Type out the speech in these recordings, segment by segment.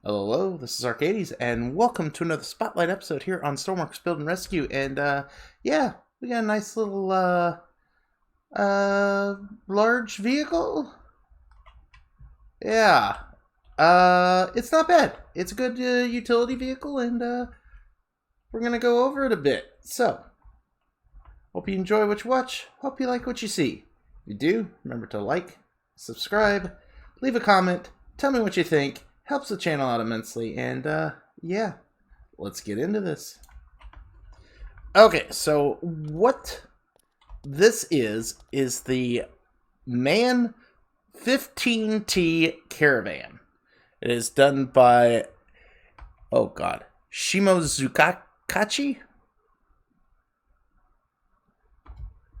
Hello, this is Arcades, and welcome to another Spotlight episode here on Stormworks Build and Rescue. And, yeah, we got a nice little, large vehicle. Yeah, it's not bad. It's a good, utility vehicle, and, we're gonna go over it a bit. So, hope you enjoy what you watch. Hope you like what you see. If you do, remember to like, subscribe, leave a comment, tell me what you think. Helps the channel out immensely, and yeah, let's get into this. Okay, so what this is the Man 15t Caravan. It is done by, oh god, Shimozukachi?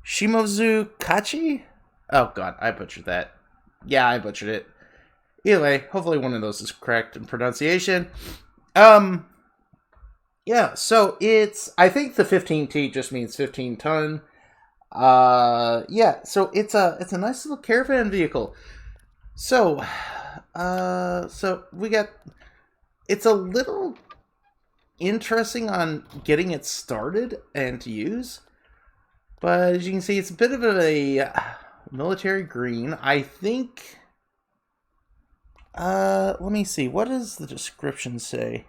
Shimozukachi? Oh god, I butchered that. Yeah, I butchered it. Either way, hopefully one of those is correct in pronunciation. Yeah, so I think the 15T just means 15 ton. Yeah, so it's a nice little caravan vehicle. So, it's a little interesting on getting it started and to use. But as you can see, it's a bit of a military green. I think... let me see. What does the description say?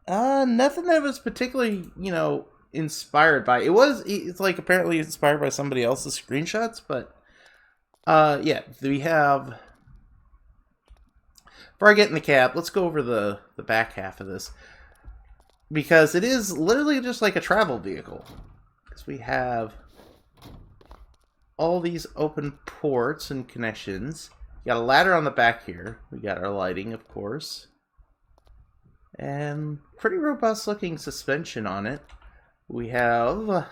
Nothing that was particularly, inspired by. It's like apparently inspired by somebody else's screenshots, but, yeah, we have... Before I get in the cab, let's go over the back half of this. Because it is literally just like a travel vehicle. Because we have all these open ports and connections. We got a ladder on the back here. We got our lighting, of course. And pretty robust looking suspension on it. You have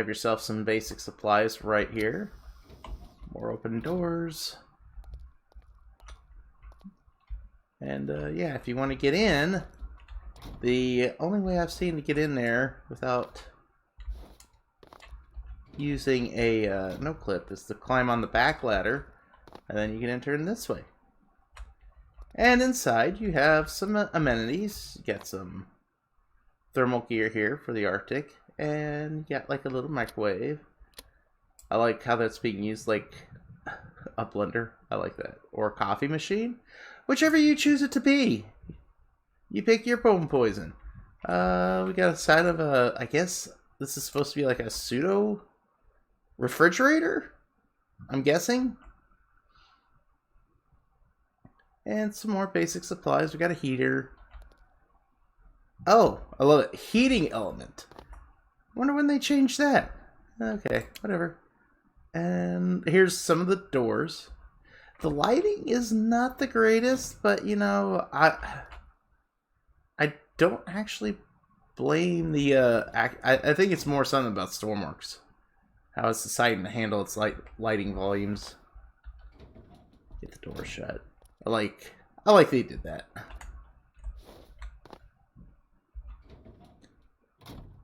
yourself some basic supplies right here. More open doors. And yeah, if you want to get in, the only way I've seen to get in there without using a no clip is to climb on the back ladder, and then you can enter in this way. And inside you have some amenities. You got some thermal gear here for the Arctic, and you got like a little microwave. I like how that's being used like a blender. I like that. Or a coffee machine. Whichever you choose it to be. You pick your bone poison. We got a side of a, I guess this is supposed to be like a pseudo refrigerator, I'm guessing. And some more basic supplies. We got a heater. Oh, I love it. Heating element. Wonder when they changed that. Okay, whatever. And here's some of the doors. The lighting is not the greatest, but I don't actually blame the I think it's more something about Stormworks. How it's deciding to handle its lighting volumes. Get the door shut. I like they did that.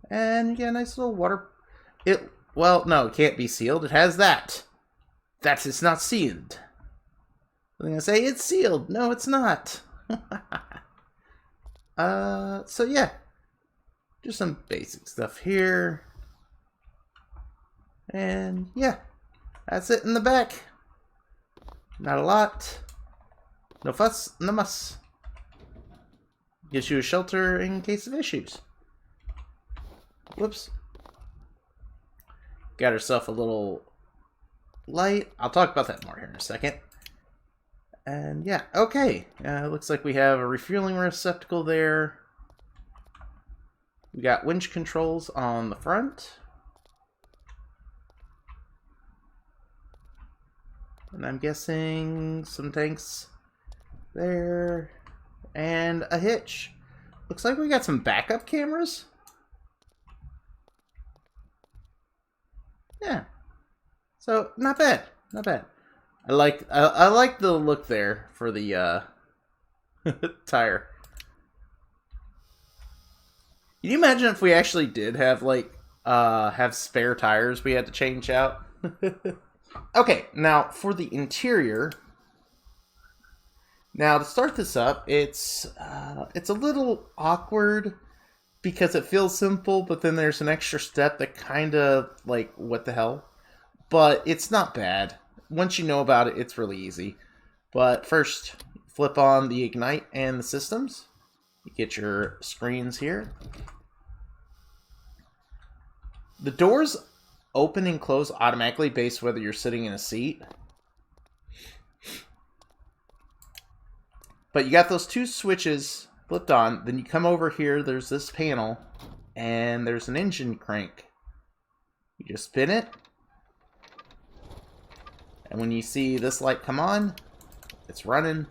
And you get a nice little water. Well, no, it can't be sealed. It has that. It's not sealed. I'm gonna say it's sealed. No, it's not. So yeah, just some basic stuff here. And yeah, that's it in the back. Not a lot. No fuss, no muss. Gives you a shelter in case of issues. Whoops. Got herself a little light. I'll talk about that more here in a second. And yeah, okay. Looks like we have a refueling receptacle there. We got winch controls on the front. And I'm guessing some tanks there. And a hitch. Looks like we got some backup cameras. Yeah. So, not bad. Not bad. I like the look there for the tire. Can you imagine if we actually did have have spare tires we had to change out? Okay, now for the interior. Now to start this up, it's a little awkward because it feels simple, but then there's an extra step that kind of like what the hell. But it's not bad. Once you know about it, it's really easy. But first, flip on the Ignite and the systems. You get your screens here. The doors open and close automatically based whether you're sitting in a seat. But you got those two switches flipped on. Then you come over here, there's this panel, and there's an engine crank. You just spin it. And when you see this light come on, it's running.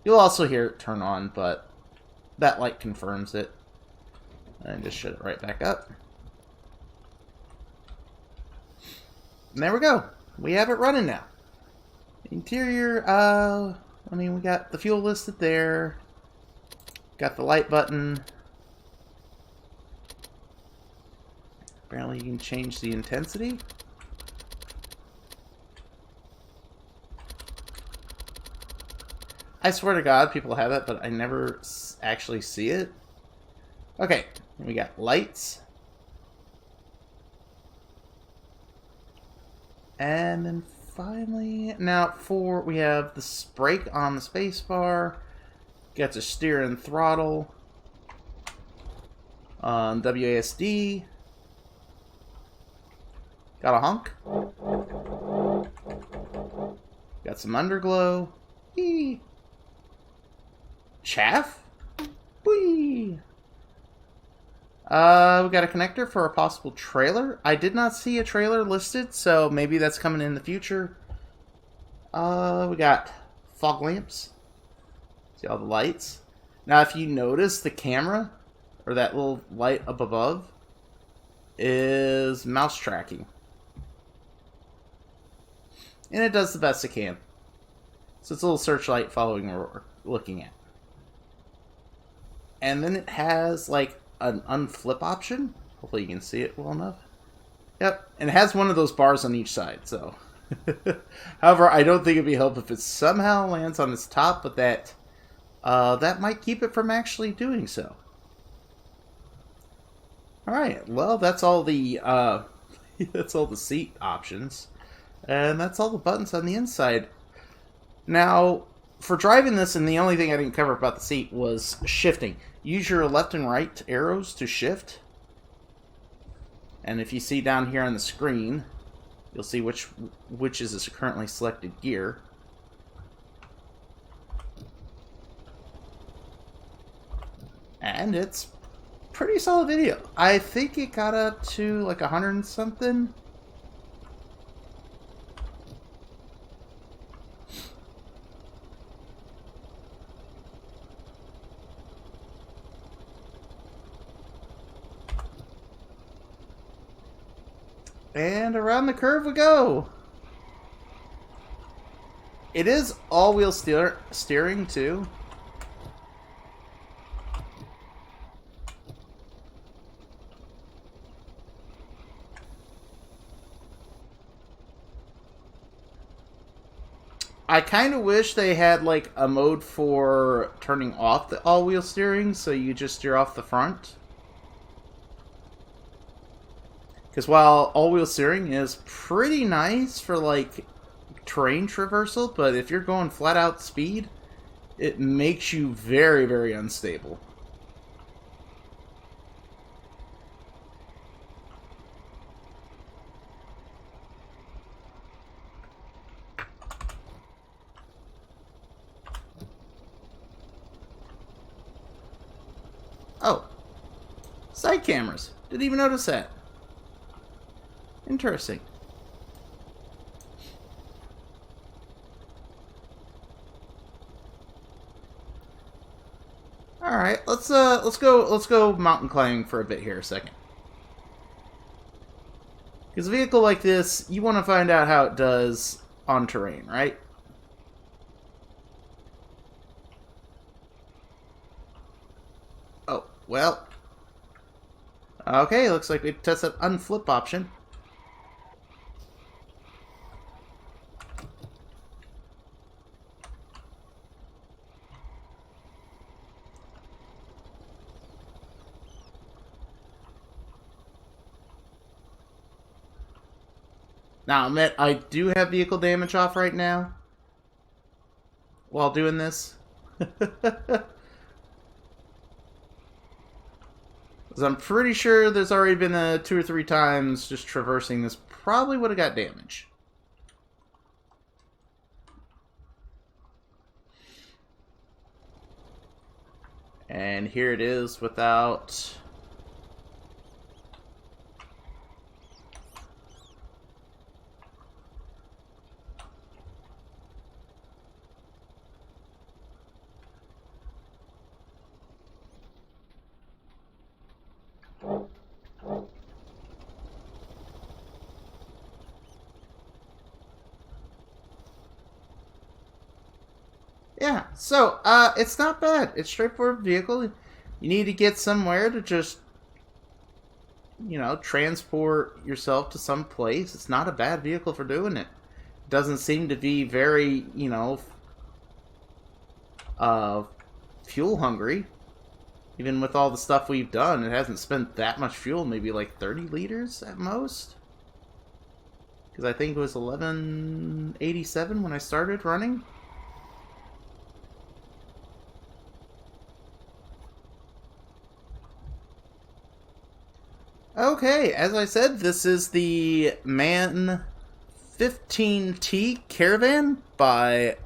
You'll also hear it turn on, but that light confirms it. And just shut it right back up. And there we go. We have it running now. Interior, we got the fuel listed there. Got the light button. Apparently you can change the intensity. I swear to God, people have that, but I never actually see it. Okay, we got lights. And then finally, now we have the brake on the space bar. Got the steer and throttle. WASD. Got a honk. Got some underglow. Eee. Chaff? Whee! We got a connector for a possible trailer. I did not see a trailer listed, so maybe that's coming in the future. We got fog lamps. See all the lights? Now, if you notice, the camera, or that little light up above, is mouse tracking. And it does the best it can. So it's a little searchlight following what we're looking at. And then it has, like, an unflip option. Hopefully you can see it well enough. Yep, and it has one of those bars on each side, so. However, I don't think it'd be helpful if it somehow lands on its top, but that might keep it from actually doing so. Alright, well, that's all the that's all the seat options. And that's all the buttons on the inside. Now, for driving this, and the only thing I didn't cover about the seat was shifting. Use your left and right arrows to shift. And if you see down here on the screen, you'll see which is a currently selected gear. And it's pretty solid video. I think it got up to like 100 and something. And around the curve we go. It is all-wheel steering too. I kind of wish they had like a mode for turning off the all-wheel steering, so you just steer off the front. Because while all-wheel steering is pretty nice for, like, terrain traversal, but if you're going flat-out speed, it makes you very, very unstable. Oh. Side cameras. Didn't even notice that. Interesting. All right, let's go mountain climbing for a bit here a second. Because a vehicle like this, you want to find out how it does on terrain, right? Oh, well. Okay, looks like we test that unflip option. Now, I'll admit, I do have vehicle damage off right now while doing this. Because I'm pretty sure there's already been 2 or 3 times just traversing this probably would have got damage. And here it is without... Yeah, so, it's not bad. It's a straightforward vehicle. You need to get somewhere to just, you know, transport yourself to some place. It's not a bad vehicle for doing it. It doesn't seem to be very, you know, fuel hungry. Even with all the stuff we've done, it hasn't spent that much fuel. Maybe like 30 liters at most. Because I think it was 1187 when I started running. Okay, as I said, this is the 15t Caravan by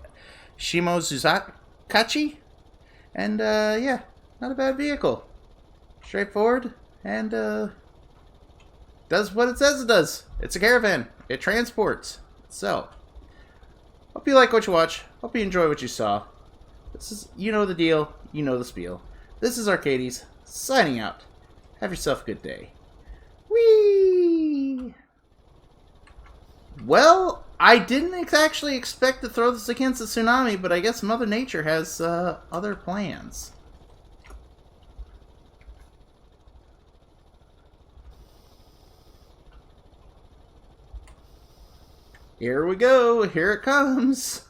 Shimozukachi. And, yeah, not a bad vehicle. Straightforward, and, does what it says it does. It's a caravan. It transports. So, hope you like what you watch. Hope you enjoy what you saw. This is, you know the deal. You know the spiel. This is Arcades, signing out. Have yourself a good day. Whee! Well, I didn't actually expect to throw this against the tsunami, but I guess Mother Nature has other plans. Here we go. Here it comes.